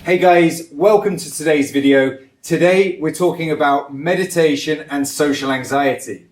Hey guys, welcome to today's video. Today we're talking about meditation and social anxiety.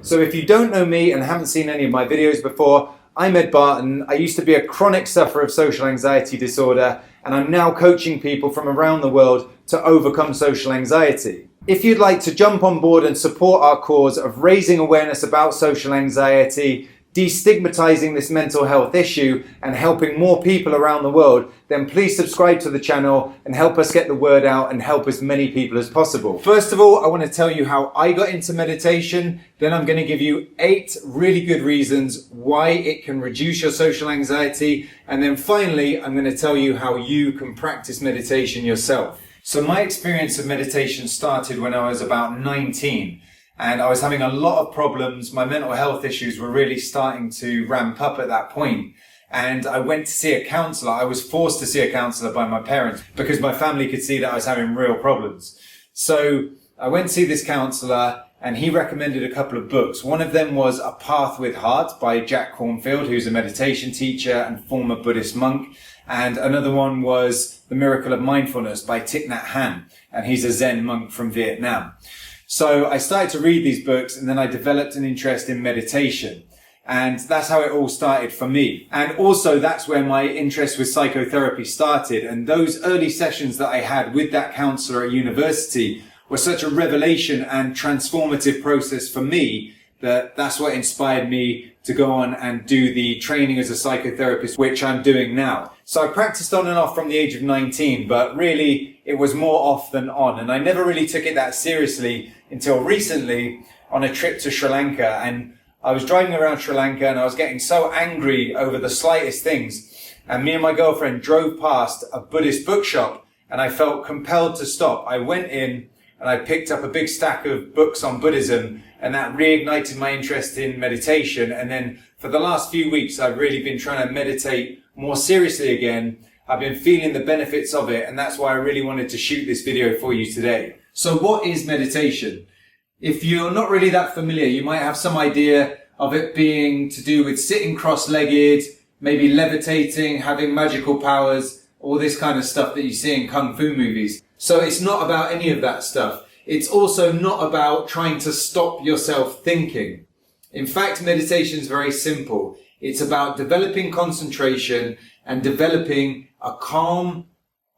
So if you don't know me and haven't seen any of my videos before, I'm Ed Barton. I used to be a chronic sufferer of social anxiety disorder, and I'm now coaching people from around the world to overcome social anxiety. If you'd like to jump on board and support our cause of raising awareness about social anxiety, destigmatizing this mental health issue and helping more people around the world, then please subscribe to the channel and help us get the word out and help as many people as possible. First of all, I want to tell you how I got into meditation. Then I'm going to give you 8 really good reasons why it can reduce your social anxiety. And then finally, I'm going to tell you how you can practice meditation yourself. So my experience of meditation started when I was about 19. And I was having a lot of problems. My mental health issues were really starting to ramp up at that point. And I went to see a counselor. I was forced to see a counselor by my parents because my family could see that I was having real problems. So I went to see this counselor and he recommended a couple of books. One of them was A Path with Heart by Jack Kornfield, who's a meditation teacher and former Buddhist monk. And another one was The Miracle of Mindfulness by Thich Nhat Hanh. And he's a Zen monk from Vietnam. So I started to read these books and then I developed an interest in meditation. And that's how it all started for me. And also that's where my interest with psychotherapy started. And those early sessions that I had with that counselor at university were such a revelation and transformative process for me that that's what inspired me to go on and do the training as a psychotherapist, which I'm doing now. So I practiced on and off from the age of 19, but really it was more off than on. And I never really took it that seriously until recently on a trip to Sri Lanka. And I was driving around Sri Lanka and I was getting so angry over the slightest things. And me and my girlfriend drove past a Buddhist bookshop and I felt compelled to stop. I went in and I picked up a big stack of books on Buddhism, and that reignited my interest in meditation. And then for the last few weeks, I've really been trying to meditate more seriously again. I've been feeling the benefits of it, and that's why I really wanted to shoot this video for you today. So what is meditation? If you're not really that familiar, you might have some idea of it being to do with sitting cross-legged, maybe levitating, having magical powers, all this kind of stuff that you see in kung fu movies. So it's not about any of that stuff. It's also not about trying to stop yourself thinking. In fact, meditation is very simple. It's about developing concentration and developing a calm,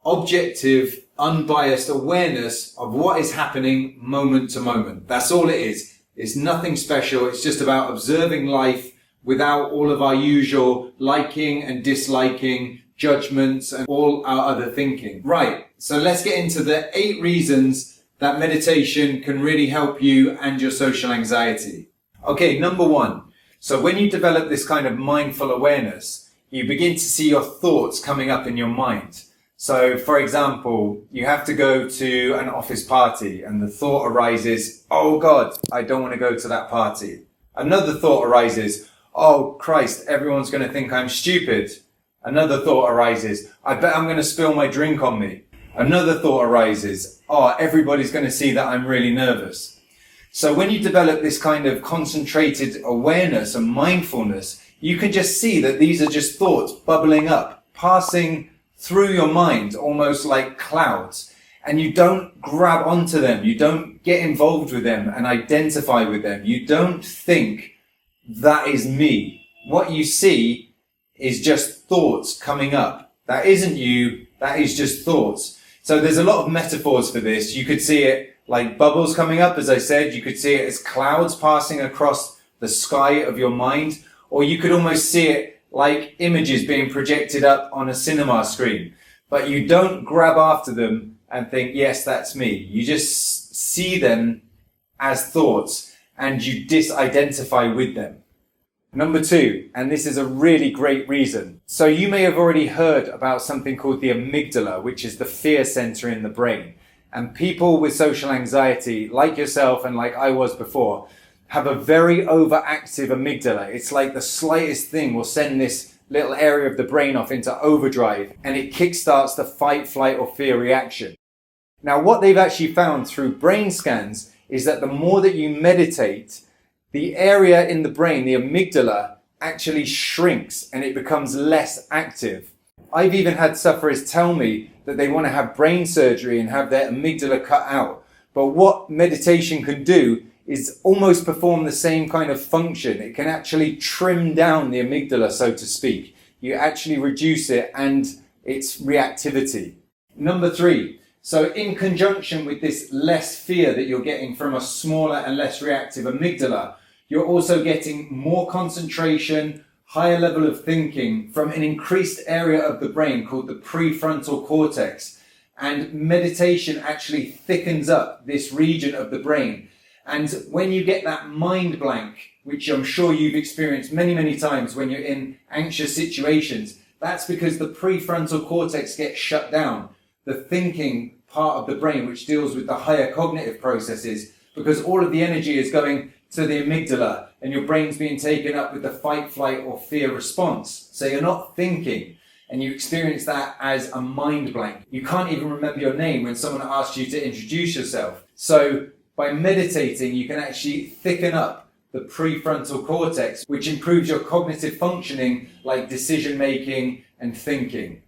objective, unbiased awareness of what is happening moment to moment. That's all it is. It's nothing special. It's just about observing life without all of our usual liking and disliking, judgments and all our other thinking. Right. So let's get into the 8 reasons that meditation can really help you and your social anxiety. Okay, number 1. So when you develop this kind of mindful awareness, you begin to see your thoughts coming up in your mind. So for example, you have to go to an office party and the thought arises, oh God, I don't want to go to that party. Another thought arises, oh Christ, everyone's going to think I'm stupid. Another thought arises, I bet I'm going to spill my drink on me. Another thought arises, oh, everybody's going to see that I'm really nervous. So when you develop this kind of concentrated awareness and mindfulness, you can just see that these are just thoughts bubbling up, passing through your mind, almost like clouds. And you don't grab onto them. You don't get involved with them and identify with them. You don't think that is me. What you see is just thoughts coming up. That isn't you. That is just thoughts. So there's a lot of metaphors for this. You could see it like bubbles coming up, as I said. You could see it as clouds passing across the sky of your mind. Or you could almost see it like images being projected up on a cinema screen. But you don't grab after them and think, yes, that's me. You just see them as thoughts and you disidentify with them. Number 2, and this is a really great reason. So you may have already heard about something called the amygdala, which is the fear center in the brain. And people with social anxiety, like yourself and like I was before, have a very overactive amygdala. It's like the slightest thing will send this little area of the brain off into overdrive and it kickstarts the fight, flight or fear reaction. Now what they've actually found through brain scans is that the more that you meditate, the area in the brain, the amygdala, actually shrinks and it becomes less active. I've even had sufferers tell me that they want to have brain surgery and have their amygdala cut out. But what meditation can do is almost perform the same kind of function. It can actually trim down the amygdala, so to speak. You actually reduce it and its reactivity. Number 3. So in conjunction with this less fear that you're getting from a smaller and less reactive amygdala, you're also getting more concentration, higher level of thinking from an increased area of the brain called the prefrontal cortex. And meditation actually thickens up this region of the brain. And when you get that mind blank, which I'm sure you've experienced many, many times when you're in anxious situations, that's because the prefrontal cortex gets shut down. The thinking part of the brain, which deals with the higher cognitive processes, because all of the energy is going to the amygdala and your brain's being taken up with the fight, flight or fear response. So you're not thinking and you experience that as a mind blank. You can't even remember your name when someone asks you to introduce yourself. So by meditating, you can actually thicken up the prefrontal cortex, which improves your cognitive functioning like decision making and thinking.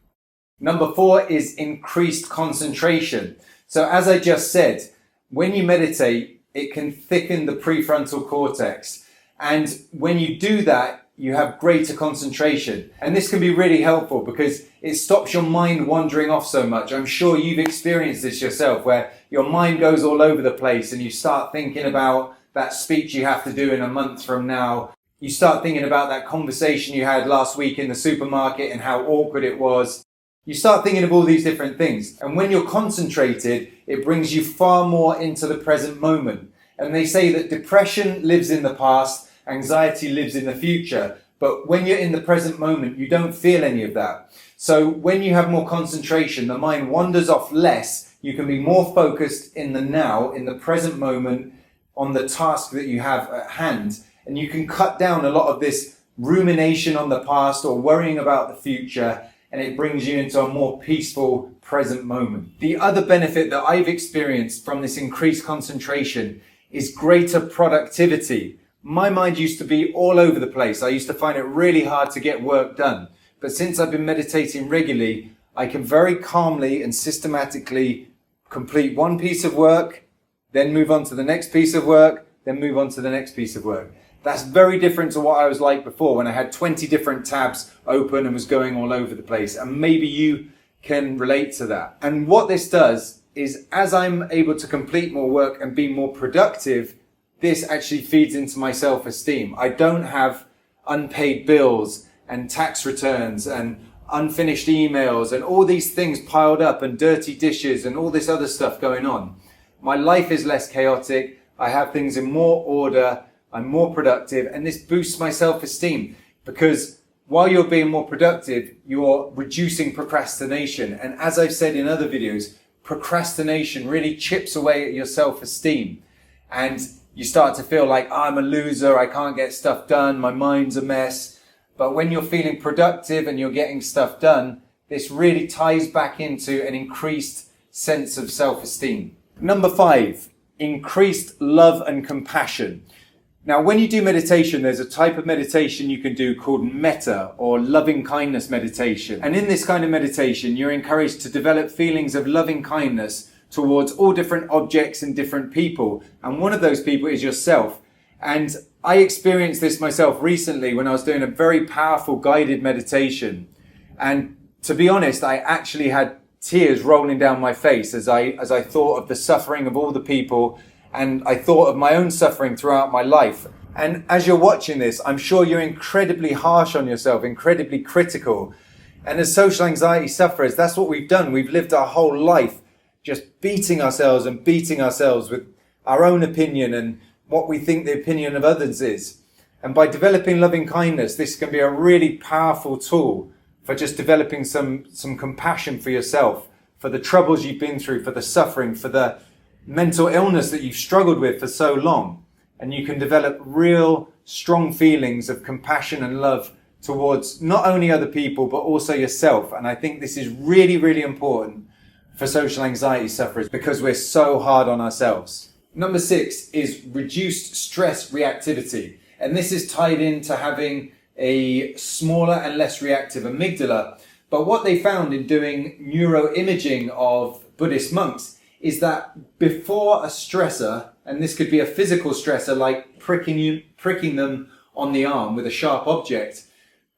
Number 4 is increased concentration. So as I just said, when you meditate, it can thicken the prefrontal cortex. And when you do that, you have greater concentration. And this can be really helpful because it stops your mind wandering off so much. I'm sure you've experienced this yourself, where your mind goes all over the place and you start thinking about that speech you have to do in a month from now. You start thinking about that conversation you had last week in the supermarket and how awkward it was. You start thinking of all these different things. And when you're concentrated, it brings you far more into the present moment. And they say that depression lives in the past, anxiety lives in the future. But when you're in the present moment, you don't feel any of that. So when you have more concentration, the mind wanders off less. You can be more focused in the now, in the present moment, on the task that you have at hand. And you can cut down a lot of this rumination on the past or worrying about the future. And it brings you into a more peaceful present moment. The other benefit that I've experienced from this increased concentration is greater productivity. My mind used to be all over the place. I used to find it really hard to get work done. But since I've been meditating regularly, I can very calmly and systematically complete one piece of work, then move on to the next piece of work, then move on to the next piece of work. That's very different to what I was like before when I had 20 different tabs open and was going all over the place. And maybe you can relate to that. And what this does is, as I'm able to complete more work and be more productive, this actually feeds into my self-esteem. I don't have unpaid bills and tax returns and unfinished emails and all these things piled up and dirty dishes and all this other stuff going on. My life is less chaotic. I have things in more order. I'm more productive, and this boosts my self-esteem because while you're being more productive, you're reducing procrastination. And as I've said in other videos, procrastination really chips away at your self-esteem. And you start to feel like, I'm a loser, I can't get stuff done, my mind's a mess. But when you're feeling productive and you're getting stuff done, this really ties back into an increased sense of self-esteem. Number 5, increased love and compassion. Now, when you do meditation, there's a type of meditation you can do called metta or loving kindness meditation. And in this kind of meditation, you're encouraged to develop feelings of loving kindness towards all different objects and different people. And one of those people is yourself. And I experienced this myself recently when I was doing a very powerful guided meditation. And to be honest, I actually had tears rolling down my face as I thought of the suffering of all the people. And I thought of my own suffering throughout my life. And as you're watching this, I'm sure you're incredibly harsh on yourself, incredibly critical. And as social anxiety sufferers, that's what we've done. We've lived our whole life just beating ourselves with our own opinion and what we think the opinion of others is. And by developing loving kindness, this can be a really powerful tool for just developing some compassion for yourself, for the troubles you've been through, for the suffering, for the mental illness that you've struggled with for so long. And you can develop real strong feelings of compassion and love towards not only other people, but also yourself. And I think this is really, really important for social anxiety sufferers because we're so hard on ourselves. Number 6 is reduced stress reactivity. And this is tied into having a smaller and less reactive amygdala. But what they found in doing neuroimaging of Buddhist monks is that before a stressor, and this could be a physical stressor like pricking them on the arm with a sharp object,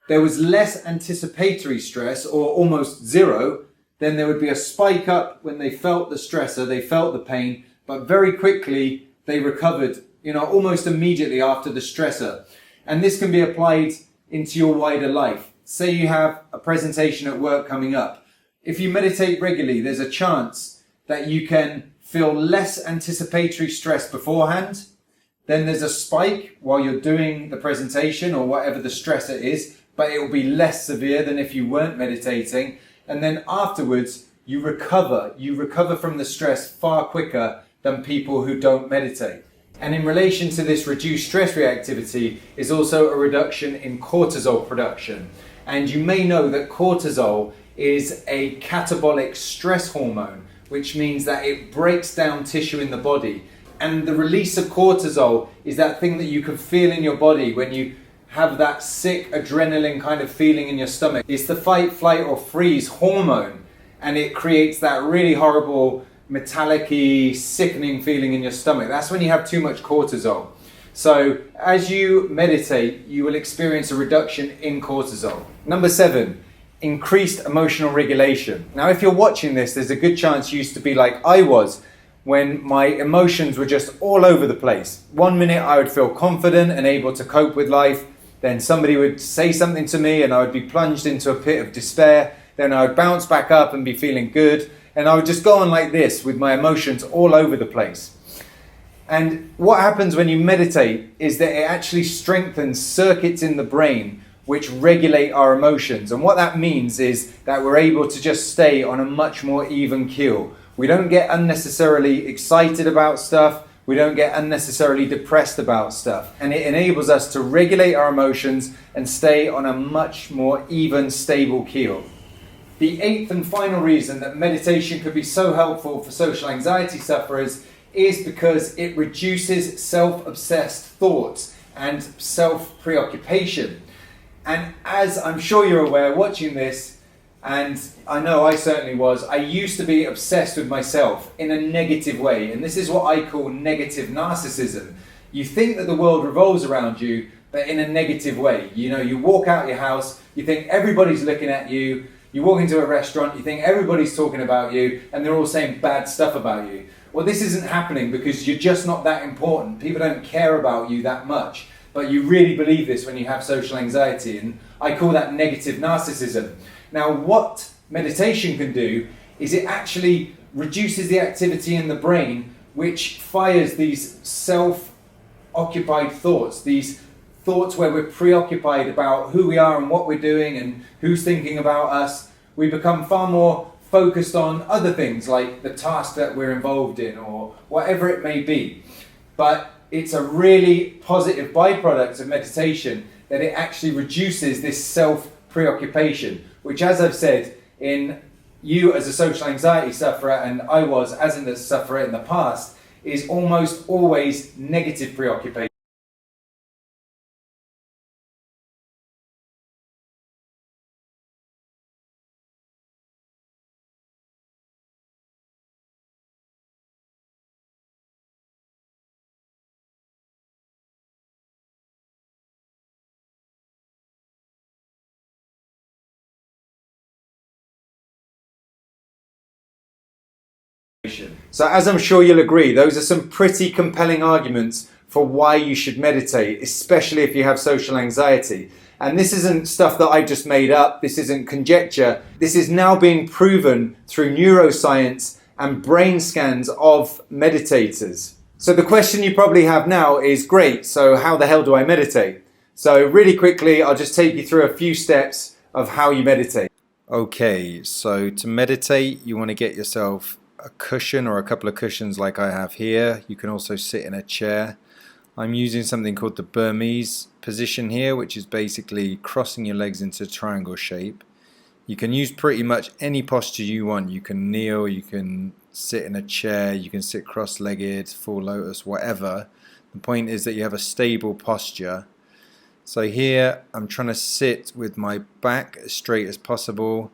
there was less anticipatory stress, or almost zero. Then there would be a spike up when they felt the stressor, they felt the pain, but very quickly they recovered, almost immediately after the stressor. And this can be applied into your wider life. Say you have a presentation at work coming up. If you meditate regularly, there's a chance that you can feel less anticipatory stress beforehand. Then there's a spike while you're doing the presentation or whatever the stressor is, but it will be less severe than if you weren't meditating. And then afterwards, you recover from the stress far quicker than people who don't meditate. And in relation to this reduced stress reactivity is also a reduction in cortisol production. And you may know that cortisol is a catabolic stress hormone, which means that it breaks down tissue in the body. And the release of cortisol is that thing that you can feel in your body when you have that sick adrenaline kind of feeling in your stomach. It's the fight, flight or freeze hormone, and it creates that really horrible metallic-y, sickening feeling in your stomach. That's when you have too much cortisol. So as you meditate, you will experience a reduction in cortisol. Number 7, increased emotional regulation. Now, if you're watching this, there's a good chance you used to be like I was, when my emotions were just all over the place. One minute I would feel confident and able to cope with life. Then somebody would say something to me and I would be plunged into a pit of despair. Then I would bounce back up and be feeling good. And I would just go on like this with my emotions all over the place. And what happens when you meditate is that it actually strengthens circuits in the brain which regulate our emotions. And what that means is that we're able to just stay on a much more even keel. We don't get unnecessarily excited about stuff. We don't get unnecessarily depressed about stuff. And it enables us to regulate our emotions and stay on a much more even, stable keel. The 8th and final reason that meditation could be so helpful for social anxiety sufferers is because it reduces self-obsessed thoughts and self-preoccupation. And as I'm sure you're aware watching this, and I know I certainly was, I used to be obsessed with myself in a negative way. And this is what I call negative narcissism. You think that the world revolves around you, but in a negative way. You walk out your house, you think everybody's looking at you. You walk into a restaurant, you think everybody's talking about you, and they're all saying bad stuff about you. Well, this isn't happening because you're just not that important. People don't care about you that much. But you really believe this when you have social anxiety, and I call that negative narcissism. Now, what meditation can do is it actually reduces the activity in the brain which fires these self-occupied thoughts, these thoughts where we're preoccupied about who we are and what we're doing and who's thinking about us. We become far more focused on other things like the task that we're involved in or whatever it may be. But it's a really positive byproduct of meditation that it actually reduces this self-preoccupation, which, as I've said, in you as a social anxiety sufferer, and I was as a sufferer in the past, is almost always negative preoccupation. So as I'm sure you'll agree, those are some pretty compelling arguments for why you should meditate, especially if you have social anxiety. And this isn't stuff that I just made up. This isn't conjecture. This is now being proven through neuroscience and brain scans of meditators. So the question you probably have now is, great, so how the hell do I meditate? So really quickly, I'll just take you through a few steps of how you meditate. Okay, so to meditate, you want to get yourself a cushion or a couple of cushions like I have here. You can also sit in a chair. I'm using something called the Burmese position here, which is basically crossing your legs into a triangle shape. You can use pretty much any posture you want. You can kneel, you can sit in a chair, you can sit cross-legged, full lotus, whatever. The point is that you have a stable posture. So here I'm trying to sit with my back as straight as possible.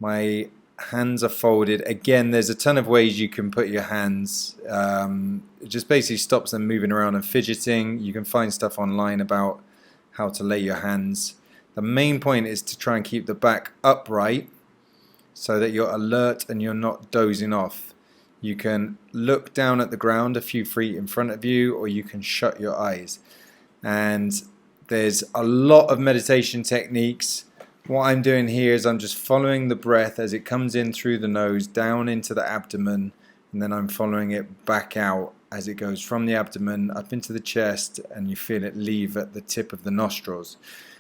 My hands are folded. Again, there's a ton of ways you can put your hands. It just basically stops them moving around and fidgeting. You can find stuff online about how to lay your hands. The main point is to try and keep the back upright so that you're alert and you're not dozing off. You can look down at the ground a few feet in front of you, or you can shut your eyes. And there's a lot of meditation techniques. What I'm doing here is I'm just following the breath as it comes in through the nose, down into the abdomen, and then I'm following it back out as it goes from the abdomen up into the chest, and you feel it leave at the tip of the nostrils.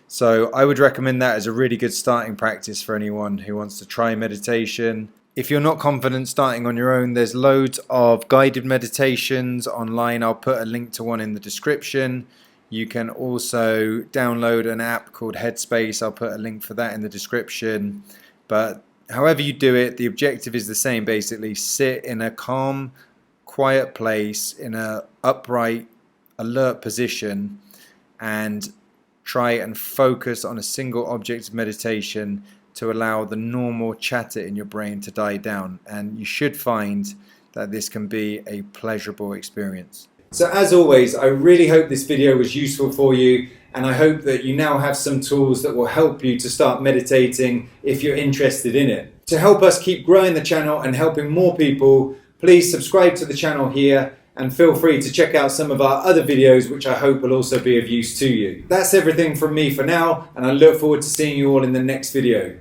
So I would recommend that as a really good starting practice for anyone who wants to try meditation. If you're not confident starting on your own, there's loads of guided meditations online. I'll put a link to one in the description. You can also download an app called Headspace. I'll put a link for that in the description. But however you do it, the objective is the same basically. Sit in a calm, quiet place, in an upright, alert position, and try and focus on a single object of meditation to allow the normal chatter in your brain to die down. And you should find that this can be a pleasurable experience. So as always, I really hope this video was useful for you, and I hope that you now have some tools that will help you to start meditating if you're interested in it. To help us keep growing the channel and helping more people, please subscribe to the channel here, and feel free to check out some of our other videos, which I hope will also be of use to you. That's everything from me for now, and I look forward to seeing you all in the next video.